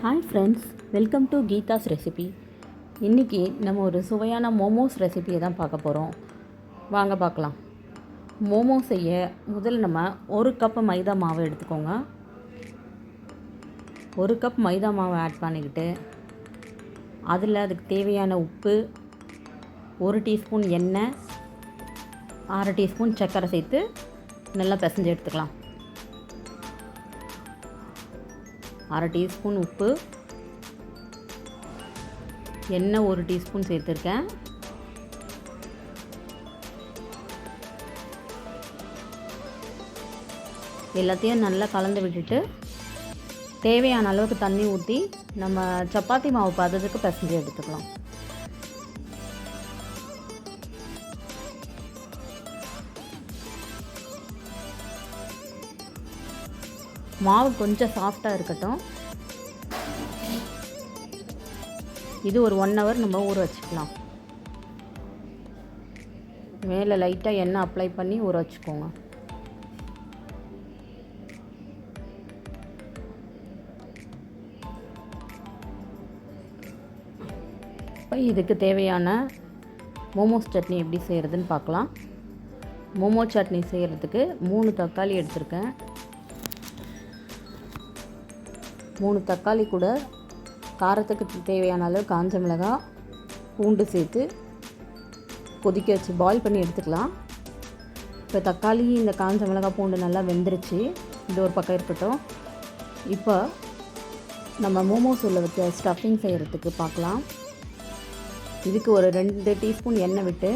Hi friends, welcome to Geetha's recipe. இன்றைக்கி நம்ம ஒரு சுவையான மோமோஸ் ரெசிபியை தான் பார்க்க போகிறோம். வாங்க பார்க்கலாம். மோமோஸ் செய்ய முதல்ல நம்ம ஒரு கப் மைதா மாவு எடுத்துக்கோங்க. ஒரு கப் மைதா மாவை ஆட் பண்ணிக்கிட்டு அதில் அதுக்கு தேவையான உப்பு, 1 டீஸ்பூன் எண்ணெய், 1/2 டீஸ்பூன் சர்க்கரை சேர்த்து நல்லா பிசைஞ்சு எடுத்துக்கலாம். 1/2 டீஸ்பூன் உப்பு, எண்ணெய் 1 டீஸ்பூன் சேர்த்துருக்கேன். எல்லாத்தையும் நல்லா கலந்து விட்டுட்டு தேவையான அளவுக்கு தண்ணி ஊற்றி நம்ம சப்பாத்தி மாவு பதத்துக்கு பிசைஞ்சு எடுத்துக்கலாம். மாவு கொஞ்சம் சாஃப்டாக இருக்கட்டும். இது ஒரு 1 ஹவர் நம்ம ஊற வச்சுக்கலாம். மேலே லைட்டாக எண்ணெய் அப்ளை பண்ணி ஊற வச்சுக்கோங்க. இப்போ இதுக்கு தேவையான மோமோஸ் சட்னி எப்படி செய்கிறதுன்னு பார்க்கலாம். மோமோ சட்னி செய்கிறதுக்கு 3 தக்காளி எடுத்திருக்கேன். 3 தக்காளி கூட காரத்துக்கு தேவையான அளவு காஞ்ச மிளகாய், பூண்டு சேர்த்து கொதிக்க வச்சு பாயில் பண்ணி எடுத்துக்கலாம். இப்போ தக்காளி, இந்த காஞ்ச மிளகாய், பூண்டு நல்லா வெந்துருச்சு. இது ஒரு பக்கம் இருக்கட்டும். இப்போ நம்ம மோமோஸ் உள்ள வச்ச ஸ்டஃபிங் செய்கிறதுக்கு பார்க்கலாம். இதுக்கு ஒரு 2 டீஸ்பூன் எண்ணெய் விட்டு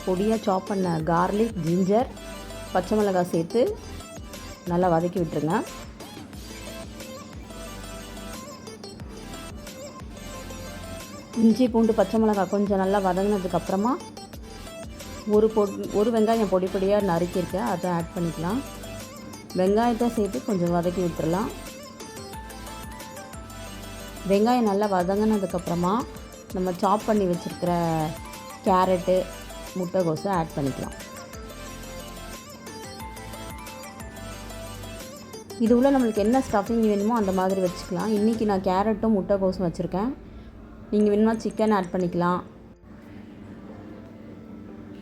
பொடியாக சாப் பண்ண கார்லிக், ஜிஞ்சர், பச்சை மிளகாய் சேர்த்து நல்லா வதக்கி விட்டுருங்க. இஞ்சி, பூண்டு, பச்சை மிளகாய் கொஞ்சம் நல்லா வதங்கினதுக்கப்புறமா ஒரு வெங்காயம் பொடி பொடியாக நறுக்கியிருக்கேன், அதை ஆட் பண்ணிக்கலாம். வெங்காயத்தை சேர்த்து கொஞ்சம் வதக்கி விட்டுறலாம். வெங்காயம் நல்லா வதங்கினதுக்கப்புறமா நம்ம சாப் பண்ணி வச்சுருக்கிற கேரட்டு, முட்டைகோஸை ஆட் பண்ணிக்கலாம். இது உள்ள நம்மளுக்கு என்ன ஸ்டஃபிங் வேணுமோ அந்த மாதிரி வச்சுக்கலாம். இன்றைக்கி நான் கேரட்டும் முட்டைகோஸும் வச்சுருக்கேன். நீங்கள் வேணுமா சிக்கன் ஆட் பண்ணிக்கலாம்.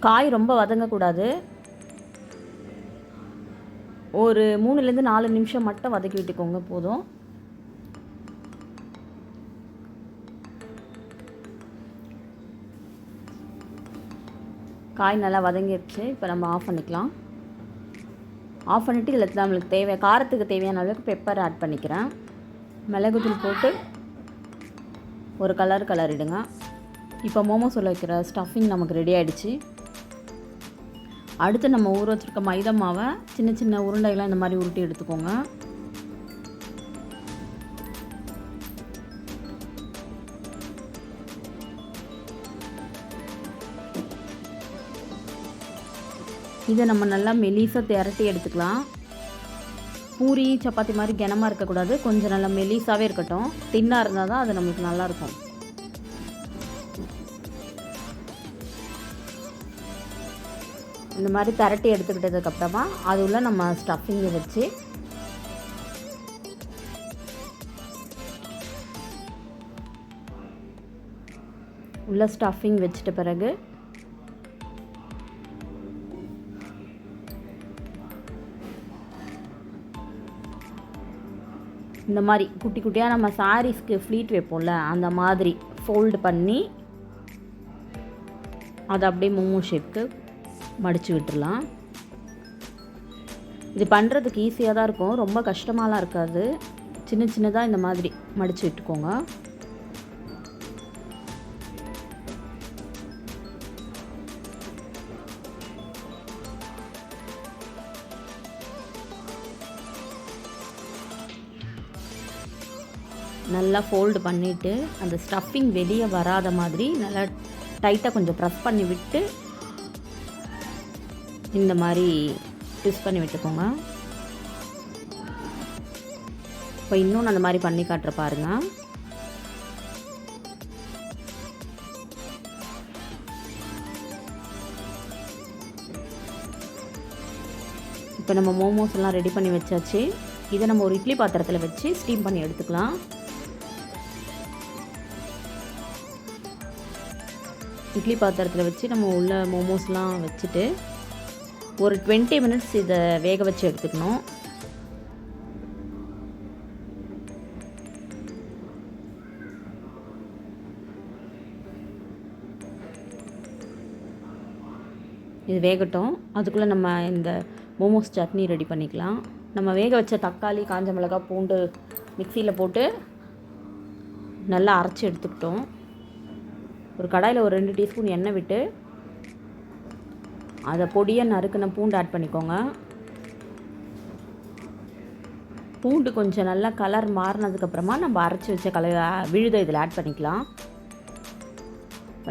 காய் ரொம்ப வதங்கக்கூடாது. ஒரு 3-4 நிமிஷம் மட்டும் வதக்கி விட்டுக்கோங்க, போதும். காய் நல்லா வதங்கிடுச்சு. இப்போ நம்ம ஆஃப் பண்ணிக்கலாம். ஆஃப் பண்ணிவிட்டு இதில் நம்மளுக்கு காரத்துக்கு தேவையான அளவுக்கு பெப்பர் ஆட் பண்ணிக்கிறேன். மிளகுத்தூள் போட்டு ஒரு கலரிடுங்க. இப்போ மோமோஸ் உள்ள வைக்கிற ஸ்டஃபிங் நமக்கு ரெடி ஆகிடுச்சு. அடுத்து நம்ம ஊற வச்சுருக்க மைதா மாவை சின்ன சின்ன உருண்டைகளாக இந்த மாதிரி உருட்டி எடுத்துக்கோங்க. இதை நம்ம நல்லா மெலிசாக திரட்டி எடுத்துக்கலாம். பூரி, சப்பாத்தி மாதிரி கனமாக இருக்கக்கூடாது. கொஞ்சம் நல்லா மெலிசாகவே இருக்கட்டும். தின்னாக இருந்தால் தான் அது நம்மளுக்கு நல்லாயிருக்கும். இந்த மாதிரி திரட்டி எடுத்துக்கிட்டதுக்கப்புறமா அது உள்ள நம்ம ஸ்டஃபிங்கை வச்சு உள்ள ஸ்டஃபிங் வச்சிட்ட பிறகு இந்த மாதிரி குட்டி குட்டியாக நம்ம சாரீஸ்க்கு ஃப்ளீட் வைப்போம்ல, அந்த மாதிரி ஃபோல்டு பண்ணி அதை அப்படியே மோமோ ஷேப்க்கு மடித்து விட்டுடலாம். இது பண்ணுறதுக்கு ஈஸியாக தான் இருக்கும், ரொம்ப கஷ்டமாலாம் இருக்காது. சின்ன சின்னதாக இந்த மாதிரி மடித்து விட்டுக்கோங்க. நல்லா ஃபோல்டு பண்ணிவிட்டு அந்த ஸ்டஃபிங் வெளியே வராத மாதிரி நல்லா டைட்டாக கொஞ்சம் ப்ரெஸ் பண்ணி விட்டு இந்த மாதிரி ட்விஸ்ட் பண்ணி விட்டுக்கோங்க. இப்போ இன்னொன்று அந்த மாதிரி பண்ணி காட்டுற பாருங்கள். இப்போ நம்ம மோமோஸ் எல்லாம் ரெடி பண்ணி வச்சாச்சு. இதை நம்ம ஒரு இட்லி பாத்திரத்தில் வச்சு ஸ்டீம் பண்ணி எடுத்துக்கலாம். இட்லி பாத்திரத்தில் வச்சு நம்ம உள்ள மோமோஸ்லாம் வச்சுட்டு ஒரு 20 மினிட்ஸ் இதை வேக வச்சு எடுத்துக்கணும். இது வேகட்டும். அதுக்குள்ளே நம்ம இந்த மோமோஸ் சட்னி ரெடி பண்ணிக்கலாம். நம்ம வேக வச்ச தக்காளி, காஞ்ச மிளகாய், பூண்டு மிக்சியில் போட்டு நல்லா அரைச்சி எடுத்துக்கிட்டோம். ஒரு கடாயில் ஒரு 2 டீஸ்பூன் எண்ணெய் விட்டு அதை பொடியாக நறுக்கின பூண்டு ஆட் பண்ணிக்கோங்க. பூண்டு கொஞ்சம் நல்லா கலர் மாறினதுக்கப்புறமா நம்ம அரைச்சி வச்ச விழுதை இதில் ஆட் பண்ணிக்கலாம்.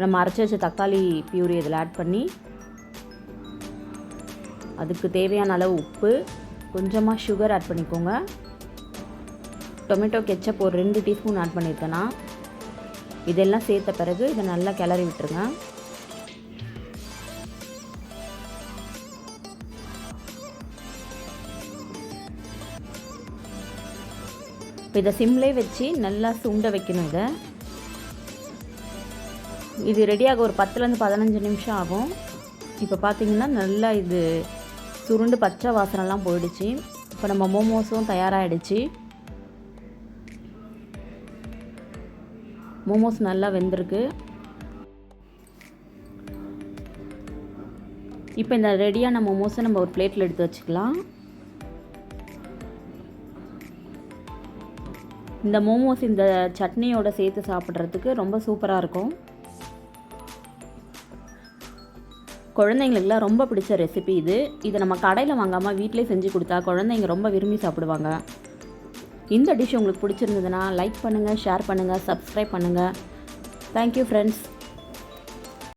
நம்ம அரைச்சி வச்ச தக்காளி பியூரி இதில் ஆட் பண்ணி அதுக்கு தேவையான அளவு உப்பு, கொஞ்சமாக சுகர் ஆட் பண்ணிக்கோங்க. டொமேட்டோ கெச்சப் ஒரு 2 டீஸ்பூன் ஆட் பண்ணியிருக்கேன்னா இதெல்லாம் சேர்த்த பிறகு இதை நல்லா கிளறி விட்டுருங்க. இப்போ இதை சிம்லேயே வச்சு நல்லா சுண்ட வைக்கணும். இது ரெடியாக ஒரு 10லேருந்து 15 நிமிஷம் ஆகும். இப்போ பார்த்திங்கன்னா நல்லா இது சுருண்டு பச்சை வாசனைலாம் போயிடுச்சு. இப்போ நம்ம மோமோஸும் தயாராகிடுச்சு. மோமோஸ் நல்லா வெந்திருக்கு. இப்போ இந்த ரெடியான மோமோஸை நம்ம ஒரு பிளேட்டில் எடுத்து வச்சுக்கலாம். இந்த மோமோஸ் இந்த சட்னியோட சேர்த்து சாப்பிட்றதுக்கு ரொம்ப சூப்பராக இருக்கும். குழந்தைங்களுக்குலாம் ரொம்ப பிடிச்ச ரெசிபி இது. இதை நம்ம கடையில் வாங்காமல் வீட்டிலே செஞ்சு கொடுத்தா குழந்தைங்க ரொம்ப விரும்பி சாப்பிடுவாங்க. இந்த டிஷ் உங்களுக்கு பிடிச்சிருந்ததுன்னா லைக் பண்ணுங்கள், ஷேர் பண்ணுங்கள், சப்ஸ்கிரைப் பண்ணுங்கள். Thank you friends.